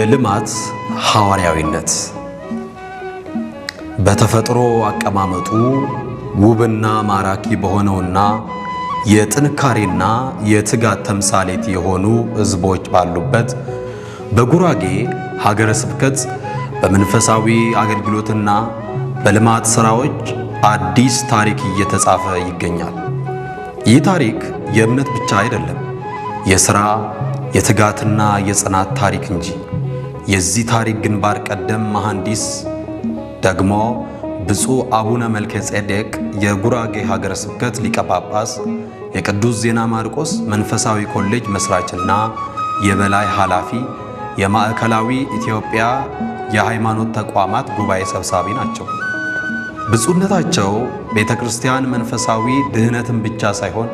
የልማት ሐዋርያዊነት በተፈጥሮ አቀማመጡ ውብና ማራኪ በሆነውና የጥንካሬና የትጋት ተምሳሌት የሆኑ ሕዝቦች ባሉበት በጉራጌ ሀገረ ስብከት በመንፈሳዊ አገልግሎትና በልማት ሥራዎች አዲስ ታሪክ እየተጻፈ ይገኛል። ይህ ታሪክ የእምነት ብቻ አይደለም፣ የሥራ የትጋትና የጽናት ታሪክ እንጂ። የዚህ ታሪክ ግንባር ቀደም መሐንዲስ ደግሞ ብፁዕ አቡነ መልከ ጼዴቅ የጉራጌ ሀገረ ስብከት ሊቀ ጳጳስ፣ የቅዱስ ዜና ማርቆስ መንፈሳዊ ኮሌጅ መስራችና የበላይ ኃላፊ፣ የማዕከላዊ ኢትዮጵያ የሃይማኖት ተቋማት ጉባኤ ሰብሳቢ ናቸው። ብፁዕነታቸው ቤተ ክርስቲያን መንፈሳዊ ድህነትን ብቻ ሳይሆን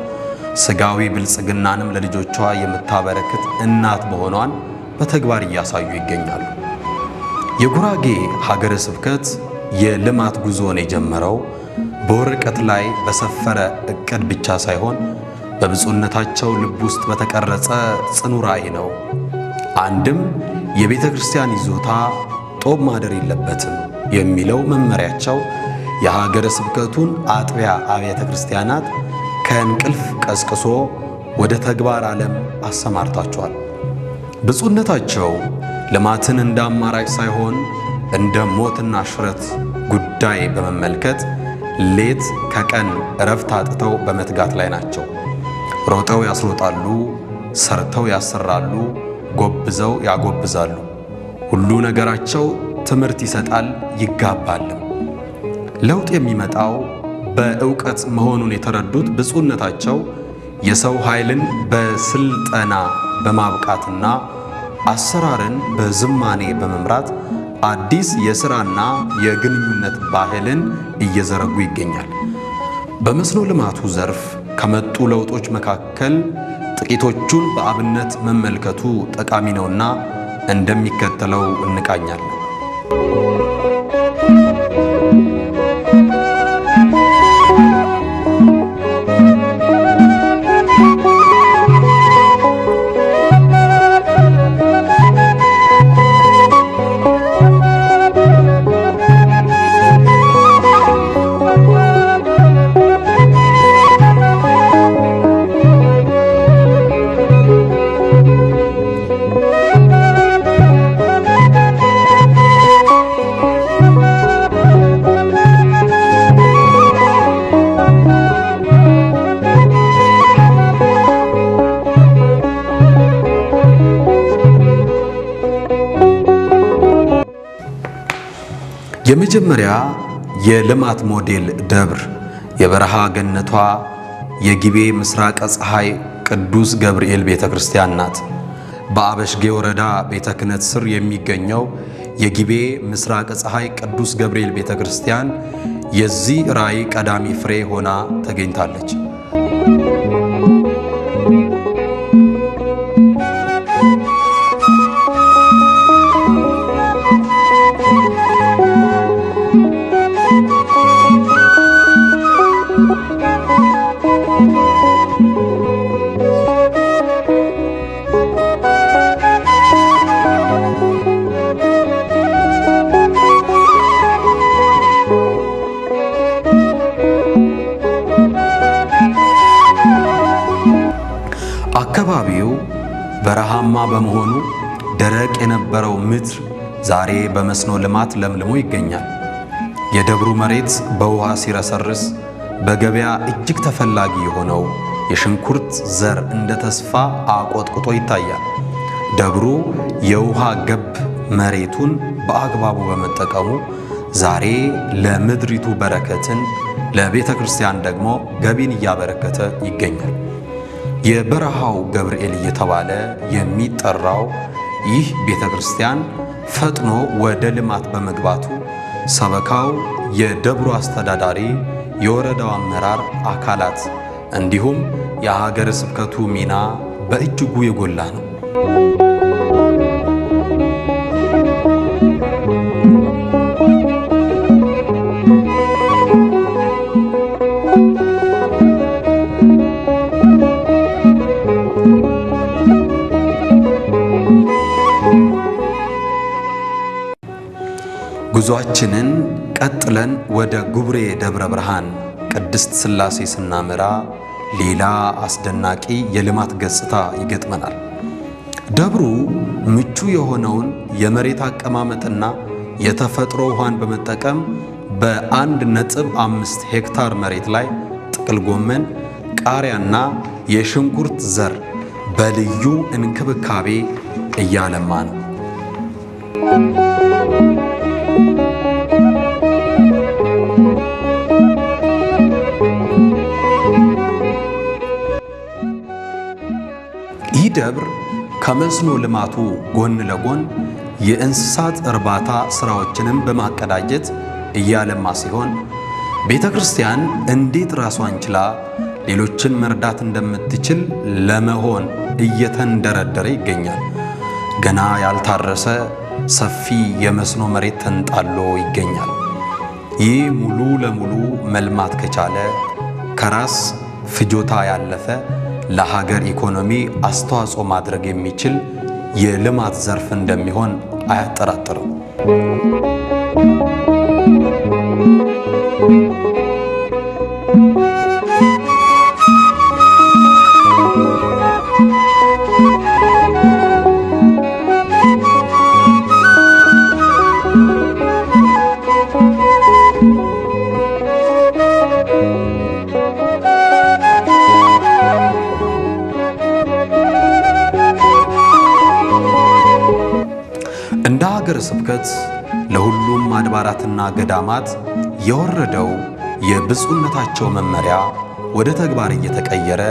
ሥጋዊ ብልጽግናንም ለልጆቿ የምታበረክት እናት መሆኗን በተግባር እያሳዩ ይገኛሉ። የጉራጌ ሀገረ ስብከት የልማት ጉዞን የጀመረው በወረቀት ላይ በሰፈረ ዕቅድ ብቻ ሳይሆን በብፁዕነታቸው ልብ ውስጥ በተቀረጸ ጽኑ ራዕይ ነው። አንድም የቤተ ክርስቲያን ይዞታ ጦም ማደር የለበትም የሚለው መመሪያቸው የሀገረ ስብከቱን አጥቢያ አብያተ ክርስቲያናት ከእንቅልፍ ቀስቅሶ ወደ ተግባር ዓለም አሰማርታቸዋል። ብፁዕነታቸው ልማትን እንደ አማራጭ ሳይሆን እንደ ሞትና ሽረት ጉዳይ በመመልከት ሌት ከቀን እረፍት አጥተው በመትጋት ላይ ናቸው። ሮጠው ያስሮጣሉ፣ ሰርተው ያሰራሉ፣ ጎብዘው ያጎብዛሉ። ሁሉ ነገራቸው ትምህርት ይሰጣል፣ ይጋባልም። ለውጥ የሚመጣው በእውቀት መሆኑን የተረዱት ብፁዕነታቸው የሰው ኃይልን በስልጠና በማብቃትና አሰራርን በዝማኔ በመምራት አዲስ የሥራና የግንኙነት ባህልን እየዘረጉ ይገኛል። በመስኖ ልማቱ ዘርፍ ከመጡ ለውጦች መካከል ጥቂቶቹን በአብነት መመልከቱ ጠቃሚ ነውና እንደሚከተለው እንቃኛለን። የመጀመሪያ የልማት ሞዴል ደብር የበረሃ ገነቷ የጊቤ ምስራቀ ፀሐይ ቅዱስ ገብርኤል ቤተ ክርስቲያን ናት። በአበሽጌ ወረዳ ቤተ ክህነት ስር የሚገኘው የጊቤ ምስራቀ ፀሐይ ቅዱስ ገብርኤል ቤተ ክርስቲያን የዚህ ራዕይ ቀዳሚ ፍሬ ሆና ተገኝታለች። አካባቢው በረሃማ በመሆኑ ደረቅ የነበረው ምድር ዛሬ በመስኖ ልማት ለምልሞ ይገኛል። የደብሩ መሬት በውሃ ሲረሰርስ በገበያ እጅግ ተፈላጊ የሆነው የሽንኩርት ዘር እንደ ተስፋ አቆጥቁጦ ይታያል። ደብሩ የውሃ ገብ መሬቱን በአግባቡ በመጠቀሙ ዛሬ ለምድሪቱ በረከትን፣ ለቤተ ክርስቲያን ደግሞ ገቢን እያበረከተ ይገኛል። የበረሃው ገብርኤል እየተባለ የሚጠራው ይህ ቤተ ክርስቲያን ፈጥኖ ወደ ልማት በመግባቱ ሰበካው፣ የደብሩ አስተዳዳሪ፣ የወረዳው አመራር አካላት እንዲሁም የሀገረ ስብከቱ ሚና በእጅጉ የጎላ ነው። ጉዟችንን ቀጥለን ወደ ጉብሬ ደብረ ብርሃን ቅድስት ሥላሴ ስናመራ ሌላ አስደናቂ የልማት ገጽታ ይገጥመናል። ደብሩ ምቹ የሆነውን የመሬት አቀማመጥና የተፈጥሮ ውሃን በመጠቀም በ1.5 ሄክታር መሬት ላይ ጥቅል ጎመን፣ ቃሪያና የሽንኩርት ዘር በልዩ እንክብካቤ እያለማ ነው። ይህ ደብር ከመስኖ ልማቱ ጎን ለጎን የእንስሳት እርባታ ሥራዎችንም በማቀዳጀት እያለማ ሲሆን ቤተ ክርስቲያን እንዴት ራሷን ችላ ሌሎችን መርዳት እንደምትችል ለመሆን እየተንደረደረ ይገኛል። ገና ያልታረሰ ሰፊ የመስኖ መሬት ተንጣሎ ይገኛል። ይህ ሙሉ ለሙሉ መልማት ከቻለ ከራስ ፍጆታ ያለፈ ለሀገር ኢኮኖሚ አስተዋጽኦ ማድረግ የሚችል የልማት ዘርፍ እንደሚሆን አያጠራጥርም። እንደ ሀገረ ስብከት ለሁሉም አድባራትና ገዳማት የወረደው የብፁዕነታቸው መመሪያ ወደ ተግባር እየተቀየረ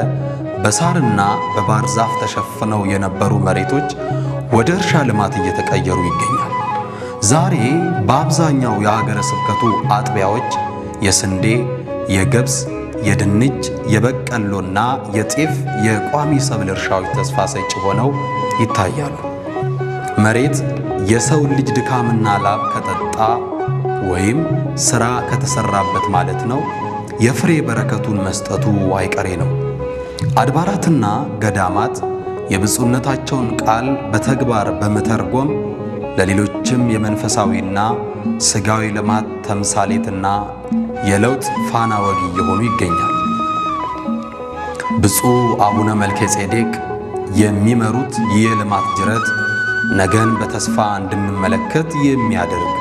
በሳርና በባህር ዛፍ ተሸፍነው የነበሩ መሬቶች ወደ እርሻ ልማት እየተቀየሩ ይገኛል። ዛሬ በአብዛኛው የሀገረ ስብከቱ አጥቢያዎች የስንዴ፣ የገብስ፣ የድንች፣ የበቀሎና የጤፍ የቋሚ ሰብል እርሻዎች ተስፋ ሰጪ ሆነው ይታያሉ። መሬት የሰው ልጅ ድካምና ላብ ከጠጣ ወይም ሥራ ከተሰራበት ማለት ነው የፍሬ በረከቱን መስጠቱ አይቀሬ ነው። አድባራትና ገዳማት የብፁዕነታቸውን ቃል በተግባር በመተርጎም ለሌሎችም የመንፈሳዊና ሥጋዊ ልማት ተምሳሌትና የለውጥ ፋና ወጊ እየሆኑ ይገኛል። ብፁዕ አቡነ መልከ ጼዴቅ የሚመሩት ይህ የልማት ጅረት ነገን በተስፋ እንድንመለከት የሚያደርግ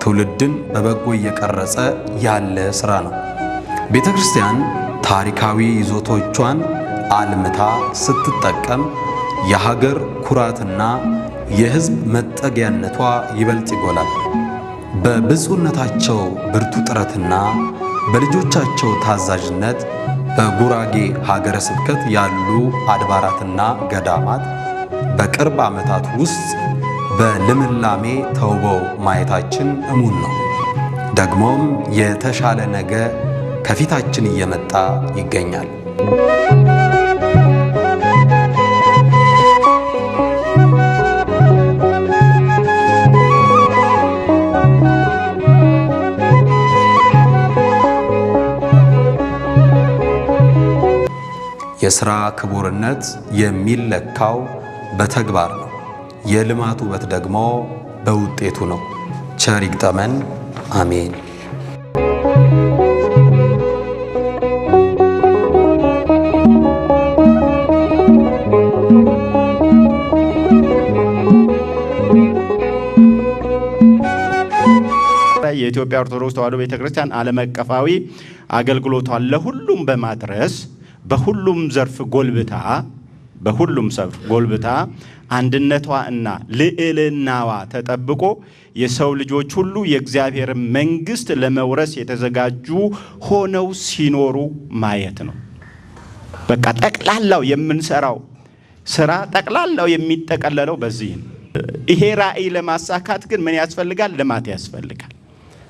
ትውልድን በበጎ እየቀረጸ ያለ ሥራ ነው። ቤተ ክርስቲያን ታሪካዊ ይዞቶቿን አልምታ ስትጠቀም የሀገር ኩራትና የሕዝብ መጠጊያነቷ ይበልጥ ይጎላል። በብፁዕነታቸው ብርቱ ጥረትና በልጆቻቸው ታዛዥነት በጉራጌ ሀገረ ስብከት ያሉ አድባራትና ገዳማት በቅርብ ዓመታት ውስጥ በልምላሜ ተውበው ማየታችን እሙን ነው። ደግሞም የተሻለ ነገ ከፊታችን እየመጣ ይገኛል። የሥራ ክቡርነት የሚለካው በተግባር ነው። የልማት ውበት ደግሞ በውጤቱ ነው። ቸር ይግጠመን። አሜን። የኢትዮጵያ ኦርቶዶክስ ተዋሕዶ ቤተክርስቲያን ዓለም አቀፋዊ አገልግሎቷን ለሁሉም በማድረስ በሁሉም ዘርፍ ጎልብታ አንድነቷ እና ልዕልናዋ ተጠብቆ የሰው ልጆች ሁሉ የእግዚአብሔር መንግስት ለመውረስ የተዘጋጁ ሆነው ሲኖሩ ማየት ነው። በቃ ጠቅላላው የምንሰራው ስራ ጠቅላላው የሚጠቀለለው በዚህ ነው። ይሄ ራእይ ለማሳካት ግን ምን ያስፈልጋል?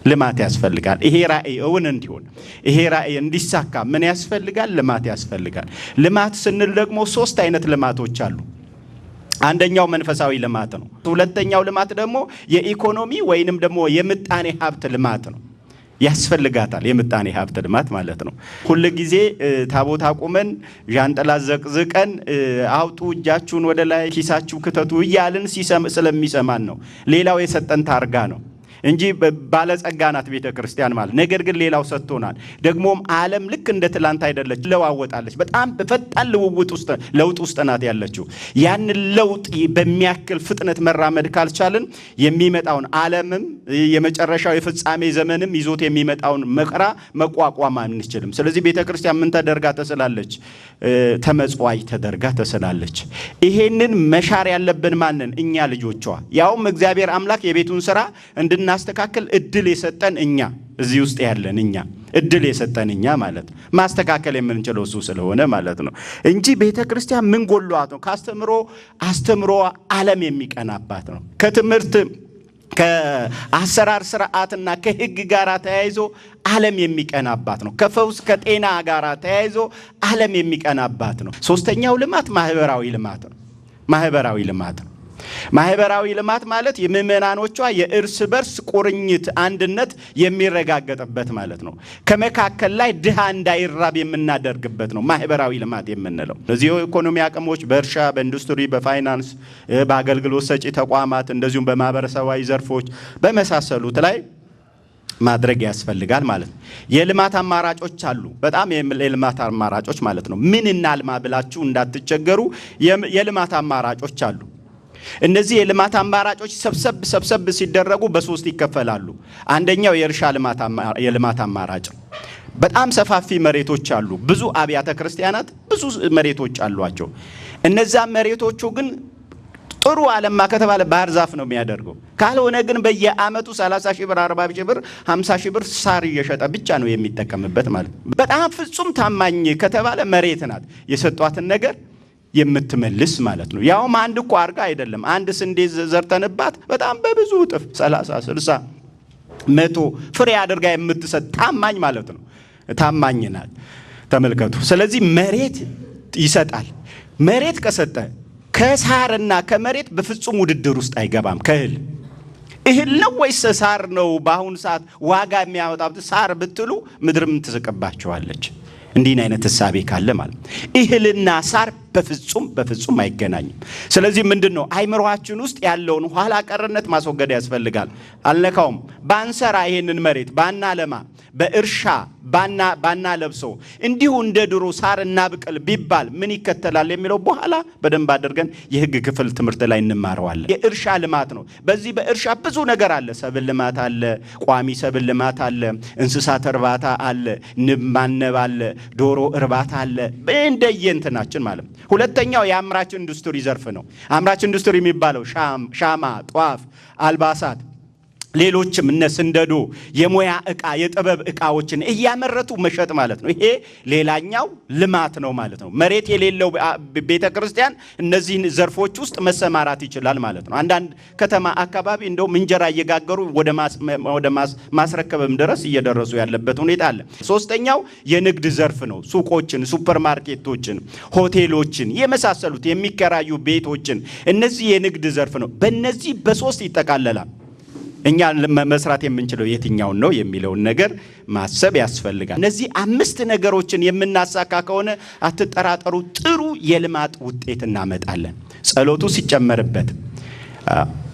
ልማት ያስፈልጋል። ይሄ ራእይ እውን እንዲሆን ይሄ ራእይ እንዲሳካ ምን ያስፈልጋል? ልማት ያስፈልጋል። ልማት ስንል ደግሞ ሶስት አይነት ልማቶች አሉ። አንደኛው መንፈሳዊ ልማት ነው። ሁለተኛው ልማት ደግሞ የኢኮኖሚ ወይንም ደግሞ የምጣኔ ሀብት ልማት ነው። ያስፈልጋታል የምጣኔ ሀብት ልማት ማለት ነው። ሁሉ ጊዜ ታቦት አቁመን ዣንጥላ ዘቅዝቀን አውጡ እጃችሁን ወደ ላይ ኪሳችሁ ክተቱ እያልን ስለሚሰማን ነው። ሌላው የሰጠን ታርጋ ነው። እንጂ ባለጸጋ ናት ቤተ ክርስቲያን ማለት። ነገር ግን ሌላው ሰጥቶናል። ደግሞም ዓለም ልክ እንደ ትላንት አይደለች፣ ለዋወጣለች። በጣም በፈጣን ለውጥ ውስጥ ናት ያለችው። ያን ለውጥ በሚያክል ፍጥነት መራመድ ካልቻልን የሚመጣውን ዓለምም የመጨረሻው የፍጻሜ ዘመንም ይዞት የሚመጣውን መከራ መቋቋም አንችልም። ስለዚህ ቤተ ክርስቲያን ምን ተደርጋ ተስላለች? ተመጽዋዕት ተደርጋ ተስላለች። ይሄንን መሻር ያለብን ማንን? እኛ ልጆቿ። ያውም እግዚአብሔር አምላክ የቤቱን ሥራ እንድናስተካክል እድል የሰጠን እኛ፣ እዚህ ውስጥ ያለን እኛ፣ እድል የሰጠን እኛ ማለት ነው። ማስተካከል የምንችለው እሱ ስለሆነ ማለት ነው እንጂ ቤተ ክርስቲያን ምን ጎሏት ነው? አስተምሮ ዓለም የሚቀናባት ነው። ከትምህርት ከአሰራር ስርዓትና ከሕግ ጋር ተያይዞ ዓለም የሚቀናባት ነው። ከፈውስ ከጤና ጋር ተያይዞ ዓለም የሚቀናባት ነው። ሶስተኛው ልማት ማህበራዊ ልማት ነው። ማህበራዊ ልማት ማለት የምእመናኖቿ የእርስ በርስ ቁርኝት አንድነት የሚረጋገጥበት ማለት ነው። ከመካከል ላይ ድሃ እንዳይራብ የምናደርግበት ነው ማህበራዊ ልማት የምንለው። ለዚህ ኢኮኖሚ አቅሞች በእርሻ፣ በኢንዱስትሪ፣ በፋይናንስ፣ በአገልግሎት ሰጪ ተቋማት እንደዚሁም በማህበረሰባዊ ዘርፎች በመሳሰሉት ላይ ማድረግ ያስፈልጋል ማለት ነው። የልማት አማራጮች አሉ። በጣም የልማት አማራጮች ማለት ነው። ምን እናልማ ብላችሁ እንዳትቸገሩ የልማት አማራጮች አሉ። እነዚህ የልማት አማራጮች ሰብሰብ ሲደረጉ በሶስት ይከፈላሉ። አንደኛው የእርሻ የልማት አማራጭ ነው። በጣም ሰፋፊ መሬቶች አሉ። ብዙ አብያተ ክርስቲያናት ብዙ መሬቶች አሏቸው። እነዛ መሬቶቹ ግን ጥሩ አለማ ከተባለ ባህር ዛፍ ነው የሚያደርገው። ካልሆነ ግን በየአመቱ 30 ሺህ ብር፣ 40 ሺህ ብር፣ 50 ሺህ ብር ሳር እየሸጠ ብቻ ነው የሚጠቀምበት ማለት ነው። በጣም ፍጹም ታማኝ ከተባለ መሬት ናት የሰጧትን ነገር የምትመልስ ማለት ነው። ያውም አንድ እኮ አርጋ አይደለም። አንድ ስንዴ ዘርተንባት በጣም በብዙ እጥፍ 30፣ 60፣ 100 ፍሬ አድርጋ የምትሰጥ ታማኝ ማለት ነው። ታማኝ ናት። ተመልከቱ። ስለዚህ መሬት ይሰጣል። መሬት ከሰጠ ከሳርና ከመሬት በፍጹም ውድድር ውስጥ አይገባም። እህል ነው ወይስ ሳር ነው? በአሁኑ ሰዓት ዋጋ የሚያወጣው ሳር ብትሉ ምድርም ትስቅባቸዋለች። እንዲህ አይነት ሐሳቤ ካለ ማለት እህልና ሳር በፍጹም አይገናኝም። ስለዚህ ምንድነው አይምሮአችን ውስጥ ያለውን ኋላ ቀርነት ማስወገድ ያስፈልጋል። አልነካውም ባንሰራ ይሄንን መሬት ባናለማ በእርሻ ባና ለብሶ እንዲሁ እንደ ድሮ ሳር እናብቅል ቢባል ምን ይከተላል የሚለው በኋላ በደንብ አድርገን የሕግ ክፍል ትምህርት ላይ እንማረዋለን። የእርሻ ልማት ነው። በዚህ በእርሻ ብዙ ነገር አለ። ሰብል ልማት አለ፣ ቋሚ ሰብል ልማት አለ፣ እንስሳት እርባታ አለ፣ ንብ ማነብ አለ፣ ዶሮ እርባታ አለ። እንደየእንትናችን ማለት። ሁለተኛው የአምራች ኢንዱስትሪ ዘርፍ ነው። አምራች ኢንዱስትሪ የሚባለው ሻማ፣ ጧፍ፣ አልባሳት፣ ሌሎችም እነ ስንደዶ የሙያ ዕቃ የጥበብ ዕቃዎችን እያመረቱ መሸጥ ማለት ነው። ይሄ ሌላኛው ልማት ነው ማለት ነው። መሬት የሌለው ቤተክርስቲያን እነዚህን ዘርፎች ውስጥ መሰማራት ይችላል ማለት ነው። አንዳንድ ከተማ አካባቢ እንደውም እንጀራ እየጋገሩ ወደ ማስረከብም ድረስ እየደረሱ ያለበት ሁኔታ አለ። ሶስተኛው የንግድ ዘርፍ ነው። ሱቆችን፣ ሱፐርማርኬቶችን፣ ሆቴሎችን የመሳሰሉት የሚከራዩ ቤቶችን፣ እነዚህ የንግድ ዘርፍ ነው። በእነዚህ በሶስት ይጠቃለላል። እኛ መስራት የምንችለው የትኛውን ነው የሚለውን ነገር ማሰብ ያስፈልጋል። እነዚህ 5 ነገሮችን የምናሳካ ከሆነ አትጠራጠሩ፣ ጥሩ የልማት ውጤት እናመጣለን። ጸሎቱ ሲጨመርበት፣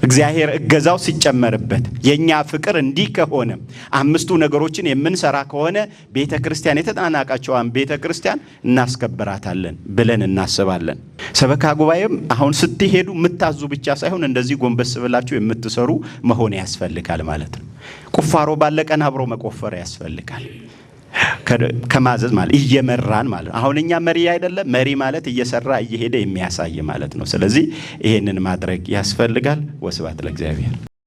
እግዚአብሔር እገዛው ሲጨመርበት፣ የኛ ፍቅር እንዲህ ከሆነ 5ቱ ነገሮችን የምንሰራ ከሆነ ቤተክርስቲያን የተጠናቀቀችዋን ቤተክርስቲያን እናስከብራታለን ብለን እናስባለን። ሰበካ ጉባኤም አሁን ስትሄዱ የምታዙ ብቻ ሳይሆን እንደዚህ ጎንበስ ብላችሁ የምትሰሩ መሆን ያስፈልጋል ማለት ነው። ቁፋሮ ባለቀን አብሮ መቆፈር ያስፈልጋል። ከማዘዝ ማለት እየመራን ማለት አሁን እኛ መሪ አይደለም። መሪ ማለት እየሰራ እየሄደ የሚያሳይ ማለት ነው። ስለዚህ ይሄንን ማድረግ ያስፈልጋል። ወስብሐት ለእግዚአብሔር።